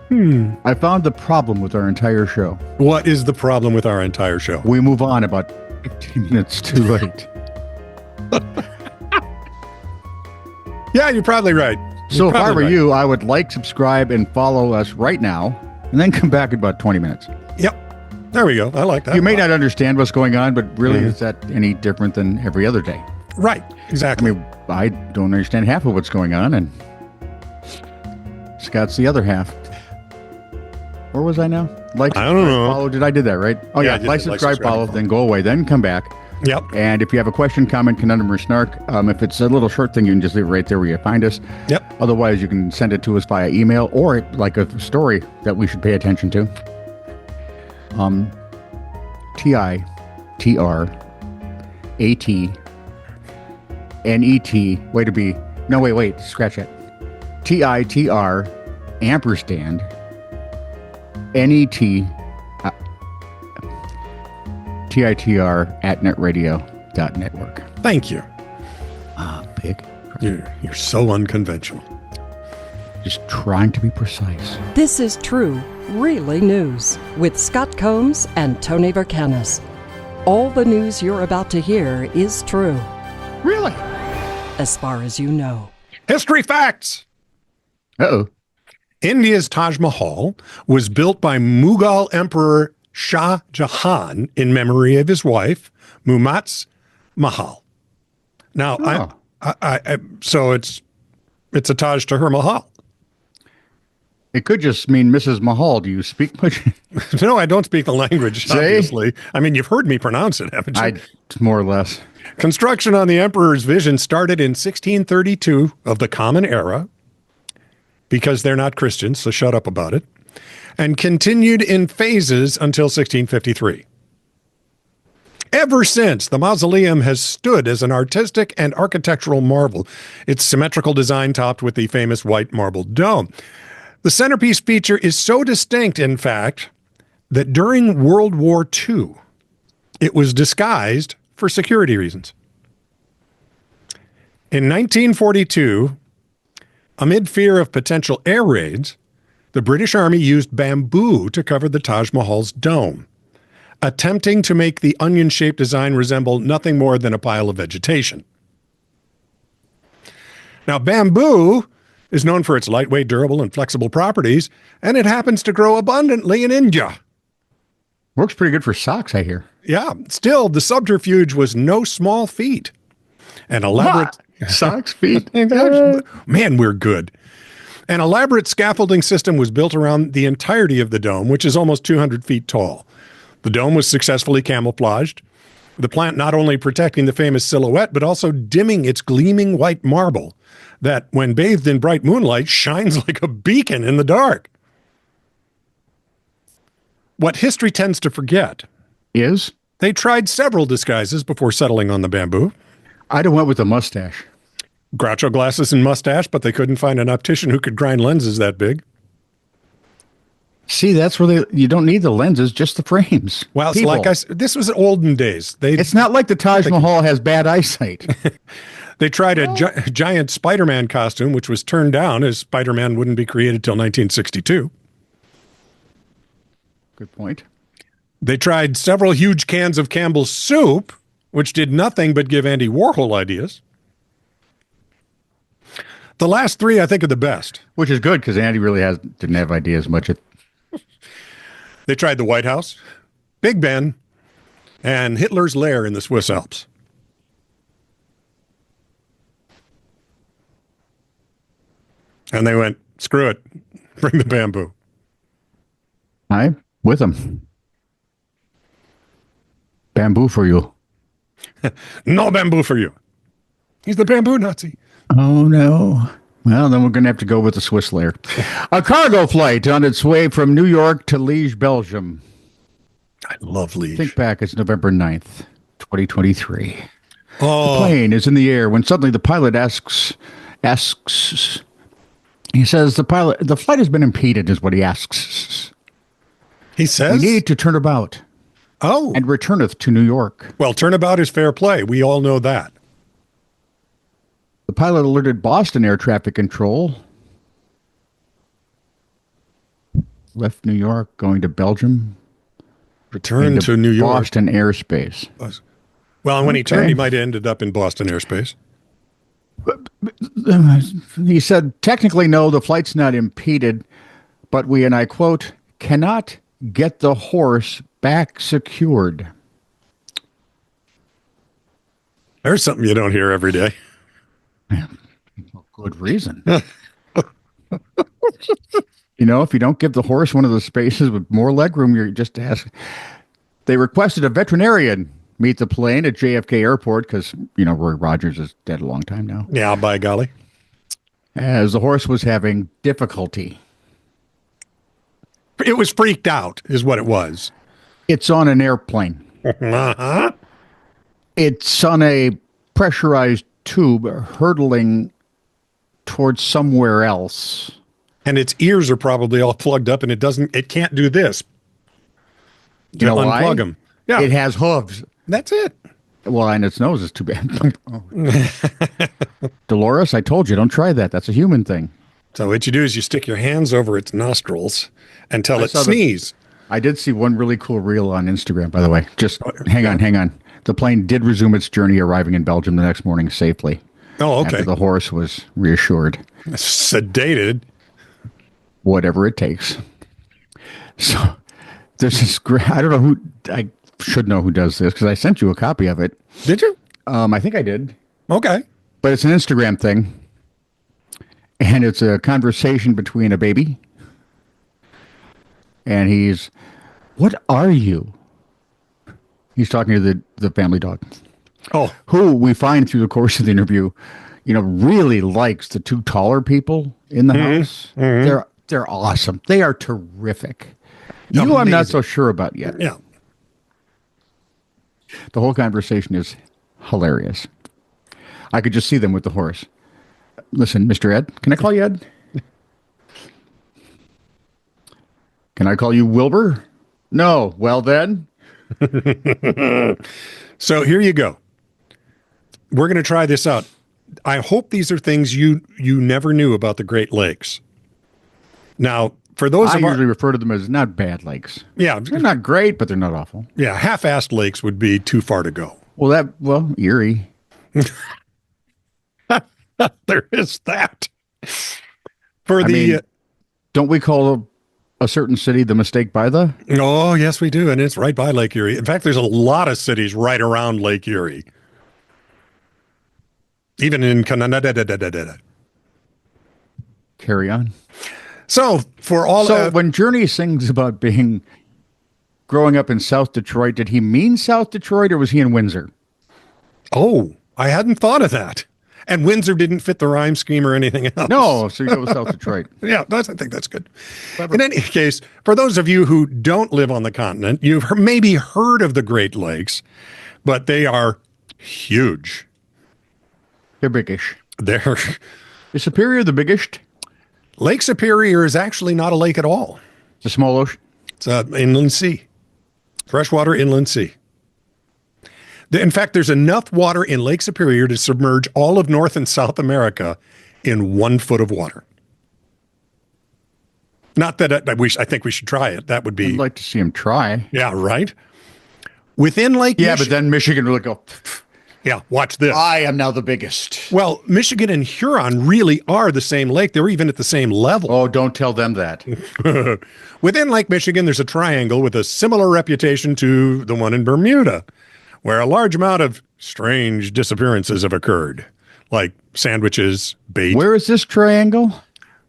I found the problem with our entire show. What is the problem with our entire show? We move on about 15 minutes too late. Yeah, you're probably right. So if I were you, I would like, subscribe, and follow us right now, and then come back in about 20 minutes. Yep. There we go. I like that. You may not understand what's going on, but really, is that any different than every other day? Right. Exactly. I mean, I don't understand half of what's going on, and Scott's the other half. Where was I now? Like, I don't know. Follow. Did I did that right? Oh yeah, like, subscribe, follow, then go away, then come back. Yep. And if you have a question, comment, conundrum, or snark, if it's a little short thing, you can just leave it right there where you find us. Yep. Otherwise, you can send it to us via email or like a story that we should pay attention to. TITRATNET. Way to be. No, wait. Scratch it. TITR ampersand NET TITR at netradio.network. Thank you. Pig. You're so unconventional. Just trying to be precise. This is True, Really News with Scott Combs and Tony Vercanis. All the news you're about to hear is true. Really? As far as you know. History facts. Uh-oh. India's Taj Mahal was built by Mughal Emperor Shah Jahan in memory of his wife, Mumtaz Mahal. Now, so it's a Taj to her Mahal. It could just mean Mrs. Mahal. Do you speak much? No, I don't speak the language, obviously. I mean, you've heard me pronounce it, haven't you? More or less. Construction on the emperor's vision started in 1632 of the Common Era, because they're not Christians, so shut up about it, and continued in phases until 1653. Ever since, the mausoleum has stood as an artistic and architectural marvel, its symmetrical design topped with the famous white marble dome. The centerpiece feature is so distinct, in fact, that during World War II, it was disguised for security reasons. In 1942, amid fear of potential air raids, the British Army used bamboo to cover the Taj Mahal's dome, attempting to make the onion-shaped design resemble nothing more than a pile of vegetation. Now, bamboo is known for its lightweight, durable, and flexible properties, and it happens to grow abundantly in India. Works pretty good for socks, I hear. Yeah. Still, the subterfuge was no small feat. An elaborate... Socks, feet. Man, we're good. An elaborate scaffolding system was built around the entirety of the dome, which is almost 200 feet tall. The dome was successfully camouflaged, the plant not only protecting the famous silhouette, but also dimming its gleaming white marble that, when bathed in bright moonlight, shines like a beacon in the dark. What history tends to forget is they tried several disguises before settling on the bamboo. I'd have went with a mustache. Groucho glasses and mustache, but they couldn't find an optician who could grind lenses that big. See, that's where you don't need the lenses, just the frames. Well, it's like I said, this was olden days. It's not like the Taj Mahal has bad eyesight. They tried a giant Spider-Man costume, which was turned down as Spider-Man wouldn't be created till 1962. Good point. They tried several huge cans of Campbell's soup, which did nothing but give Andy Warhol ideas. The last three, I think, are the best. Which is good, because Andy really didn't have ideas much. They tried the White House, Big Ben, and Hitler's lair in the Swiss Alps. And they went, screw it, bring the bamboo. I'm with them. Bamboo for you. No bamboo for you. He's the bamboo Nazi. Oh, no. Well, then we're going to have to go with the Swiss lair. A cargo flight on its way from New York to Liège, Belgium. I love Liège. Think back, it's November 9th, 2023. Oh. The plane is in the air when suddenly the pilot asks, he says, the flight has been impeded, is what he asks. He says? We need to turn about. Oh. And returneth to New York. Well, turnabout is fair play. We all know that. The pilot alerted Boston Air Traffic Control. left New York, going to Belgium, Return into to New York. Boston airspace. Well, and when he Okay. turned, he might have ended up in Boston airspace. He said, technically, no, the flight's not impeded, but we, and I quote, cannot get the horse back secured. There's something you don't hear every day. Good reason. If you don't give the horse one of the spaces with more legroom, you're just asking. They requested a veterinarian meet the plane at JFK Airport because, Roy Rogers is dead a long time now. Yeah, by golly. As the horse was having difficulty. It was freaked out, is what it was. It's on an airplane. Uh-huh. It's on a pressurized tube hurtling towards somewhere else. And its ears are probably all plugged up, and it can't do this. You know why? Unplug them. Yeah, It has hooves. that's it. Well, and its nose is too bad. Dolores, I told you, don't try that. That's a human thing. So what you do is you stick your hands over its nostrils and tell it saw the- sneeze. I did see one really cool reel on Instagram, by the way. Just hang on. The plane did resume its journey, arriving in Belgium the next morning safely. Oh, okay. After the horse was reassured. Sedated. Whatever it takes. So there's this great, I don't know who, I should know who does this because I sent you a copy of it. Did you? I think I did. Okay. But it's an Instagram thing. And it's a conversation between a baby. And he's, what are you? He's talking to the family dog. Oh, Who we find through the course of the interview, really likes the two taller people in the house. They're awesome. They are terrific. You, I'm not Amazing. so sure about yet. yeah. The whole conversation is hilarious. I could just see them with the horse. Listen, Mr. Ed, can I call you Ed? Can I call you Wilbur? No. Well, then. So here you go. We're going to try this out. I hope these are things you never knew about the Great Lakes. Now, for those I of our usually refer to them as not bad lakes. yeah, They're not great, but they're not awful. half-assed lakes would be too far to go. Well, Erie. There is that. For the Don't we call a certain city the mistake by the? oh yes, we do, and it's right by Lake Erie. In fact, there's a lot of cities right around Lake Erie. Even in Canada. Carry on. So for all So when Journey sings about growing up in South Detroit, did he mean South Detroit or was he in Windsor? oh, I hadn't thought of that. And Windsor didn't fit the rhyme scheme or anything else. No, so you go with South Detroit. Yeah, I think that's good. In any case, for those of you who don't live on the continent, you've maybe heard of the Great Lakes, but they are huge. They're biggish. They're Is Superior the biggest? Lake Superior is actually not a lake at all. It's a small ocean. It's an inland sea, freshwater inland sea. In fact, there's enough water in Lake Superior to submerge all of North and South America in 1 foot of water. Not that I think we should try it. That would be, I'd like to see him try. yeah, right? Within Lake Yeah, but then Michigan will go, yeah, watch this. I am now the biggest. Well, Michigan and Huron really are the same lake. They're even at the same level. Oh, don't tell them that. Within Lake Michigan, there's a triangle with a similar reputation to the one in Bermuda, where a large amount of strange disappearances have occurred, like sandwiches, bait. Where is this triangle?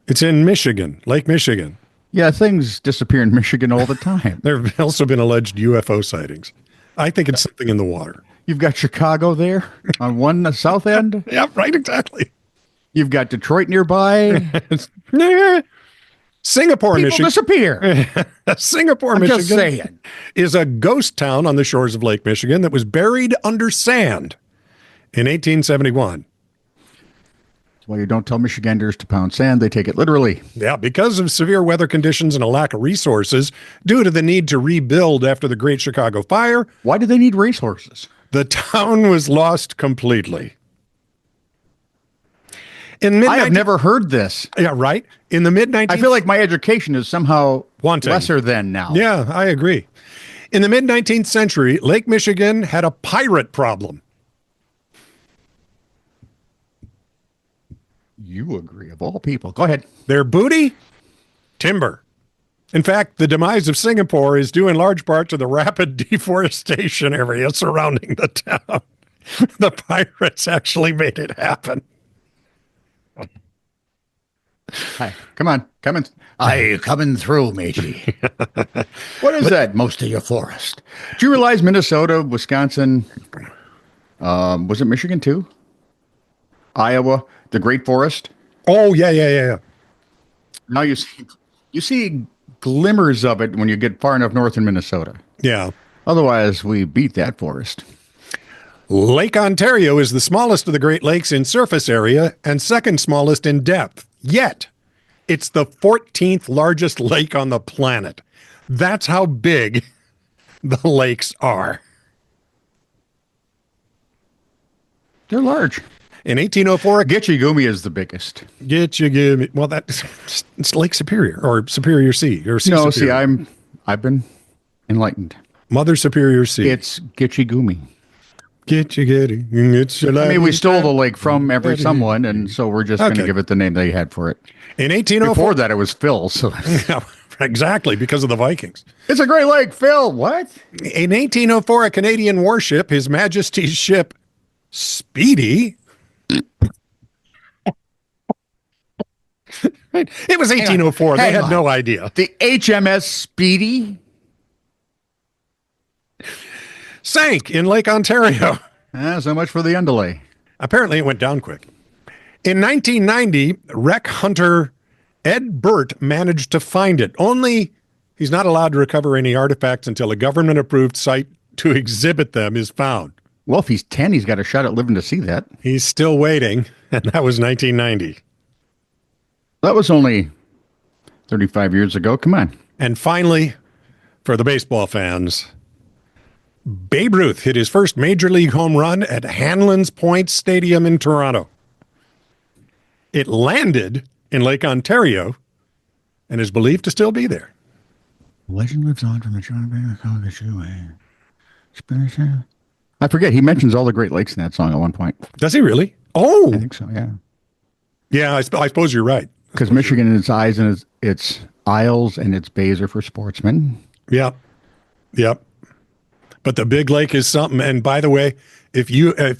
It's in Michigan, Lake Michigan. Yeah, things disappear in Michigan all the time. There have also been alleged UFO sightings. I think it's something in the water. You've got Chicago there on one south end. Yeah, right, exactly. You've got Detroit nearby. Singapore, People Michigan. disappear. Singapore, I'm Michigan just saying. is a ghost town on the shores of Lake Michigan that was buried under sand in 1871. Well, you don't tell Michiganders to pound sand. They take it literally. Yeah, because of severe weather conditions and a lack of resources due to the need to rebuild after the Great Chicago Fire, Why do they need racehorses? the town was lost completely. In I have never heard this. Yeah, right. In the mid 19th I feel like my education is somehow Wanting. lesser than now. Yeah, I agree. In the mid-19th century, Lake Michigan had a pirate problem. You agree, of all people. Go ahead. Their booty? Timber. In fact, the demise of Singapore is due in large part to the rapid deforestation area surrounding the town. The pirates actually made it happen. Hi, come on. Aye, coming through, matey. What is that, most of your forest? Do you realize Minnesota, Wisconsin, was it Michigan too? Iowa, the Great Forest? Oh, yeah. Now you see glimmers of it when you get far enough north in Minnesota. Yeah. Otherwise, we beat that forest. Lake Ontario is the smallest of the Great Lakes in surface area and second smallest in depth. Yet, it's the 14th largest lake on the planet. That's how big the lakes are. They're large. In 1804, Gitchigumi is the biggest. give me. Well, it's Lake Superior or Superior Sea or Sea No, Superior. I've been enlightened. Mother Superior Sea. It's Gitchigumi. It's your I mean, we stole the lake from someone, and so we're just going to give it the name they had for it. In 1804. Before that, it was Phil. So Yeah, exactly, because of the Vikings. it's a great lake, Phil. What? In 1804, a Canadian warship, His Majesty's ship Speedy. It was 1804. They had no idea. The HMS Speedy. Sank in Lake Ontario. So much for the underlay. Apparently, it went down quick. In 1990, wreck hunter Ed Burt managed to find it. Only he's not allowed to recover any artifacts until a government-approved site to exhibit them is found. Well, if he's 10, he's got a shot at living to see that. He's still waiting, and that was 1990. That was only 35 years ago. Come on. And finally, for the baseball fans, Babe Ruth hit his first major league home run at Hanlan's Point Stadium in Toronto. It landed in Lake Ontario and is believed to still be there. Legend lives on from the John Baker College away. I forget. He mentions all the Great Lakes in that song at one point. Does he really? Oh, I think so, yeah. Yeah, I suppose you're right. Because Michigan, its eyes and its isles and its bays are for sportsmen. Yep. But the big lake is something. And by the way, if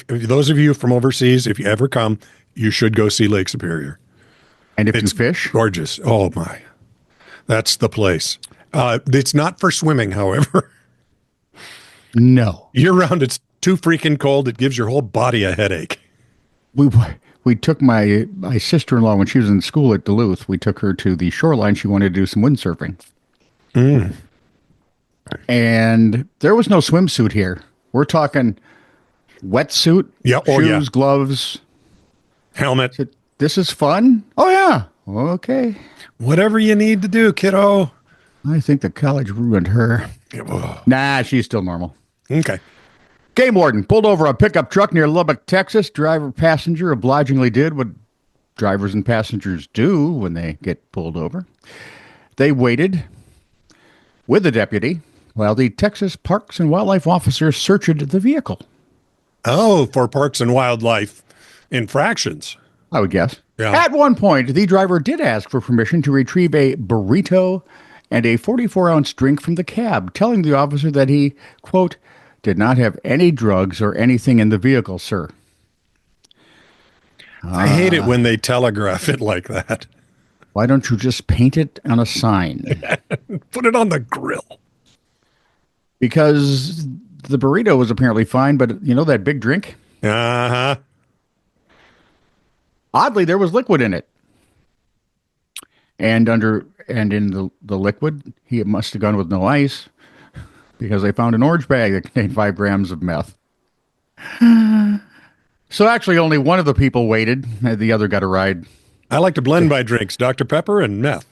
those of you from overseas, if you ever come, you should go see Lake Superior. And if It's you fish, gorgeous. Oh my, that's the place. It's not for swimming, however. no. Year round, it's too freaking cold. It gives your whole body a headache. We took my sister-in-law when she was in school at Duluth. We took her to the shoreline. She wanted to do some windsurfing. And there was no swimsuit here. We're talking wetsuit, shoes, gloves, helmet. This is fun? Oh, yeah. Okay. Whatever you need to do, kiddo. I think the college ruined her. Nah, she's still normal. Okay. Game warden pulled over a pickup truck near Lubbock, Texas. Driver-passenger obligingly did what drivers and passengers do when they get pulled over. They waited with the deputy while the Texas Parks and Wildlife officer searched the vehicle. Oh, for parks and wildlife infractions. I would guess. Yeah. At one point, the driver did ask for permission to retrieve a burrito and a 44-ounce drink from the cab, telling the officer that he, quote, did not have any drugs or anything in the vehicle, sir. I hate it when they telegraph it like that. Why don't you just paint it on a sign? Put it on the grill. Because the burrito was apparently fine, but you know that big drink? Uh-huh. Oddly, there was liquid in it. And in the liquid, he must have gone with no ice because they found an orange bag that contained 5 grams of meth. So actually only one of the people waited. The other got a ride. I like to blend my drinks, Dr. Pepper and meth.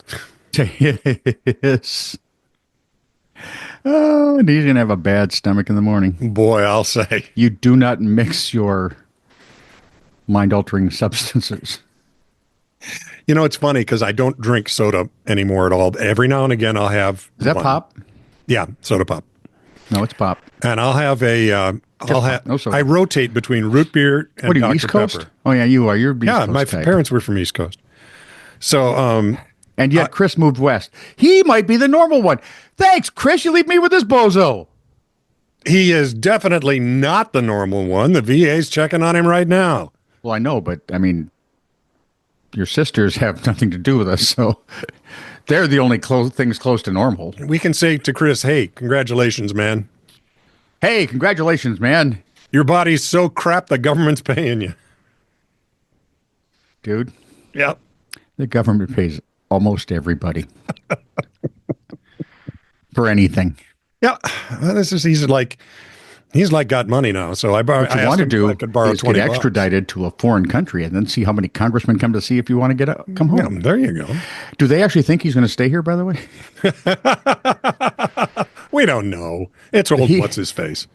Yes. Oh, and he's going to have a bad stomach in the morning. Boy, I'll say. You do not mix your mind-altering substances. You know, it's funny because I don't drink soda anymore at all. Every now and again, I'll have. Is that one. pop? Yeah, soda pop. No, it's pop. And I'll have No soda. I rotate between root beer and What are you, Dr. East Coast? Pepper. Oh, yeah, you are. You're East Yeah, Coast my type. parents were from East Coast. So, And yet Chris moved west. He might be the normal one. Thanks, Chris. You leave me with this bozo. he is definitely not the normal one. The VA's checking on him right now. Well, I know, but I mean, your sisters have nothing to do with us, so they're the only things close to normal. We can say to Chris, hey, congratulations, man. Hey, congratulations, man. Your body's so crap the government's paying you. Dude, Yep. the government pays almost everybody for anything. Yeah. Well, he's like got money now. So I What you want to do I could borrow is 20 get bucks. extradited to a foreign country and then see how many congressmen come to see if you want to come Yeah, home. there you go. Do they actually think he's going to stay here, by the way? We don't know. It's old what's his face.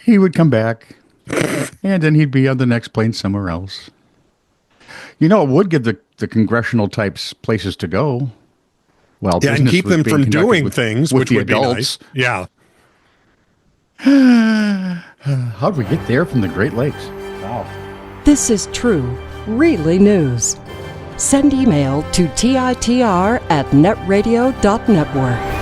He would come back, and then he'd be on the next plane somewhere else. You know, it would give the congressional types places to go. Well, Yeah, and business keep was them being from conducted doing with, things, with which the would adults. be nice. Yeah. How'd we get there from the Great Lakes? Wow. This is true, really news. Send email to TITR@netradio.network.